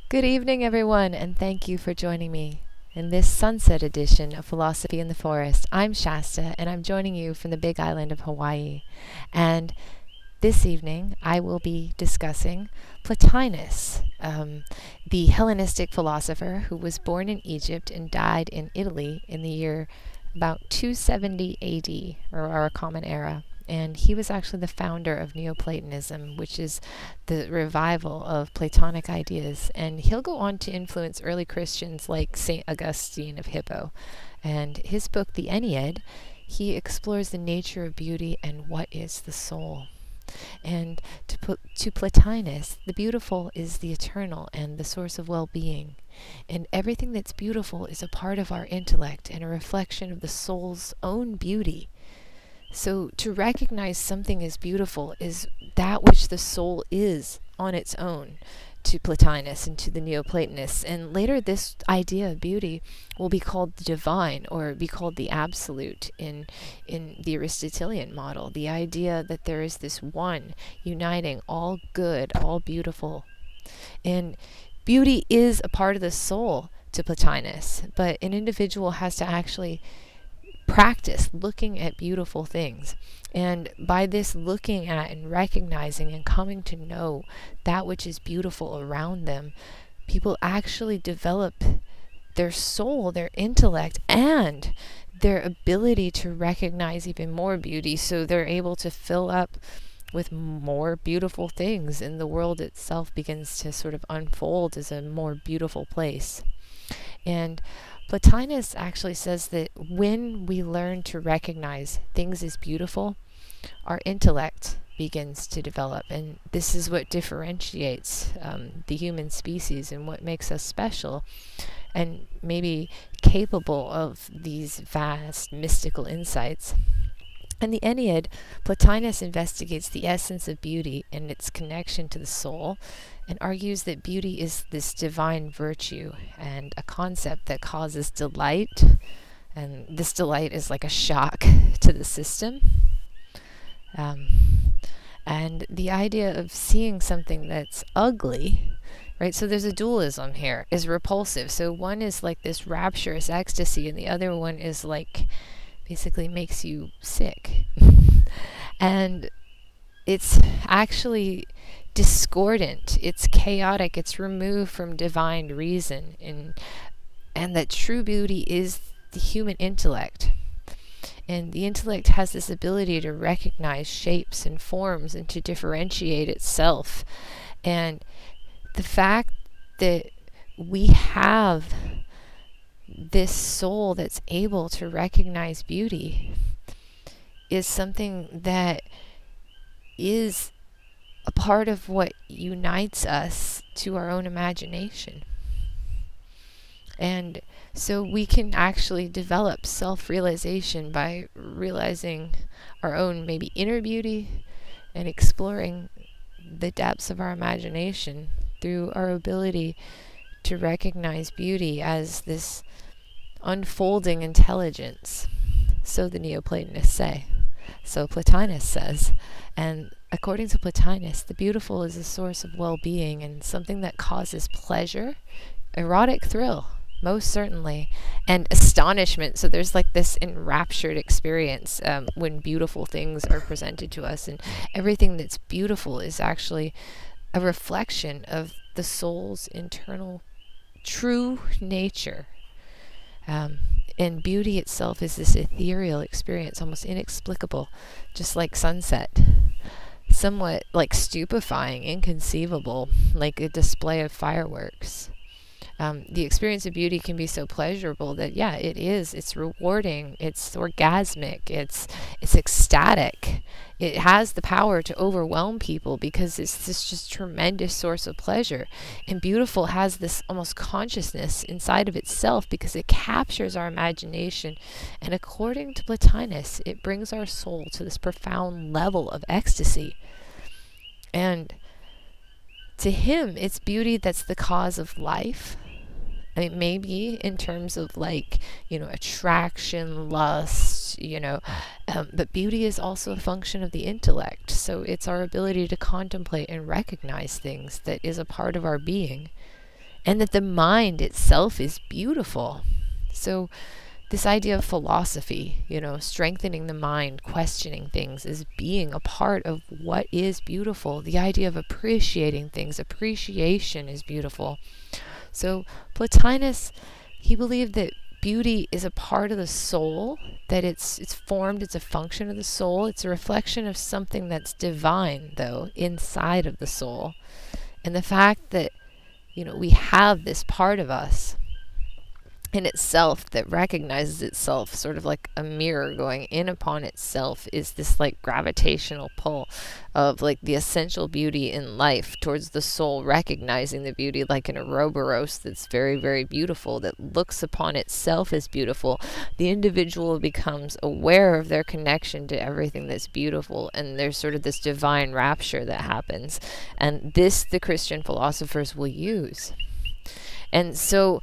Good evening, everyone, and thank you for joining me in this sunset edition of Philosophy in the Forest. I'm Shasta, and I'm joining you from the big island of Hawaii. And this evening, I will be discussing Plotinus, the Hellenistic philosopher who was born in Egypt and died in Italy in the year about 270 AD, or our Common Era. And he was actually the founder of Neoplatonism, which is the revival of Platonic ideas. And he'll go on to influence early Christians like St. Augustine of Hippo. And his book, the Ennead, he explores the nature of beauty and what is the soul. And to Plotinus, the beautiful is the eternal and the source of well-being. And everything that's beautiful is a part of our intellect and a reflection of the soul's own beauty. So to recognize something as beautiful is that which the soul is on its own to Plotinus and to the Neoplatonists. And later this idea of beauty will be called the divine, or be called the absolute in the Aristotelian model. The idea that there is this one uniting all good, all beautiful. And beauty is a part of the soul to Plotinus, but an individual has to actually practice looking at beautiful things. And by this looking at and recognizing and coming to know that which is beautiful around them, people actually develop their soul, their intellect, and their ability to recognize even more beauty, so they're able to fill up with more beautiful things, and the world itself begins to sort of unfold as a more beautiful place. And Plotinus actually says that when we learn to recognize things as beautiful, our intellect begins to develop. And this is what differentiates the human species and what makes us special and maybe capable of these vast mystical insights. In the Ennead, Plotinus investigates the essence of beauty and its connection to the soul, and argues that beauty is this divine virtue and a concept that causes delight, and this delight is like a shock to the system. And the idea of seeing something that's ugly, right? So there's a dualism here, is repulsive. So one is like this rapturous ecstasy, and the other one is like basically makes you sick. And it's actually discordant, it's chaotic, it's removed from divine reason, and that true beauty is the human intellect. And the intellect has this ability to recognize shapes and forms and to differentiate itself. And the fact that we have this soul that's able to recognize beauty is something that is a part of what unites us to our own imagination. And so we can actually develop self-realization by realizing our own maybe inner beauty and exploring the depths of our imagination through our ability to recognize beauty as this unfolding intelligence. So the Neoplatonists say. So Plotinus says. And according to Plotinus, the beautiful is a source of well-being and something that causes pleasure, erotic thrill, most certainly, and astonishment. So there's like this enraptured experience when beautiful things are presented to us, and everything that's beautiful is actually a reflection of the soul's internal true nature. And beauty itself is this ethereal experience, almost inexplicable, just like sunset. Somewhat like stupefying, inconceivable, like a display of fireworks. The experience of beauty can be so pleasurable that, yeah, it is. It's rewarding. It's orgasmic. It's ecstatic. It has the power to overwhelm people because it's this just tremendous source of pleasure. And beautiful has this almost consciousness inside of itself because it captures our imagination. And according to Plotinus, it brings our soul to this profound level of ecstasy. And to him, it's beauty that's the cause of life. I mean, maybe in terms of like, attraction, lust, but beauty is also a function of the intellect. So it's our ability to contemplate and recognize things that is a part of our being. and that the mind itself is beautiful. So this idea of philosophy, strengthening the mind, questioning things, is being a part of what is beautiful. The idea of appreciating things, appreciation is beautiful. So Plotinus, he believed that beauty is a part of the soul, that it's formed, it's a function of the soul. It's a reflection of something that's divine, though, inside of the soul. And the fact that, we have this part of us in itself that recognizes itself, sort of like a mirror going in upon itself, is this like gravitational pull of like the essential beauty in life towards the soul, recognizing the beauty like an Ouroboros that's very, very beautiful, that looks upon itself as beautiful. The individual becomes aware of their connection to everything that's beautiful, and there's sort of this divine rapture that happens. And this the Christian philosophers will use. And so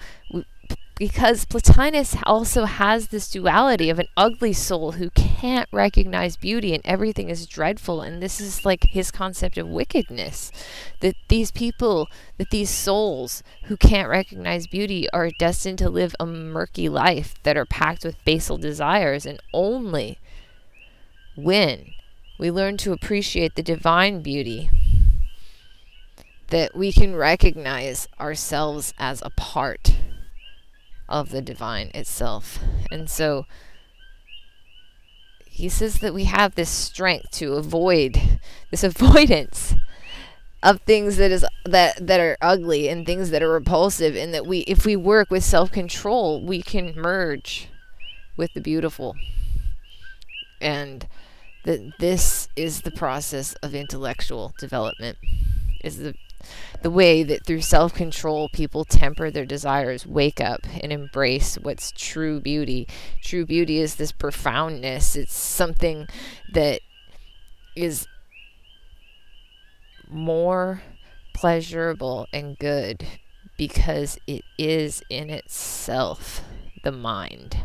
because Plotinus also has this duality of an ugly soul who can't recognize beauty and everything is dreadful, and this is like his concept of wickedness, that these people, that these souls who can't recognize beauty are destined to live a murky life that are packed with basal desires. And only when we learn to appreciate the divine beauty that we can recognize ourselves as a part of the divine itself. And so he says that we have this strength to avoid this avoidance of things that are ugly and things that are repulsive, and that if we work with self-control, we can merge with the beautiful. And that this is the process of intellectual development, is the way that through self-control people temper their desires, wake up and embrace what's true beauty. True beauty is this profoundness. It's something that is more pleasurable and good because it is in itself the mind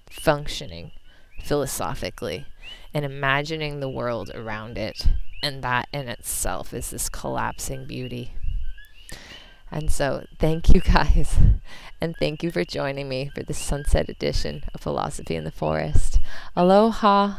functioning philosophically and imagining the world around it. And that in itself is this collapsing beauty. And so thank you guys. And thank you for joining me for this sunset edition of Philosophy in the Forest. Aloha.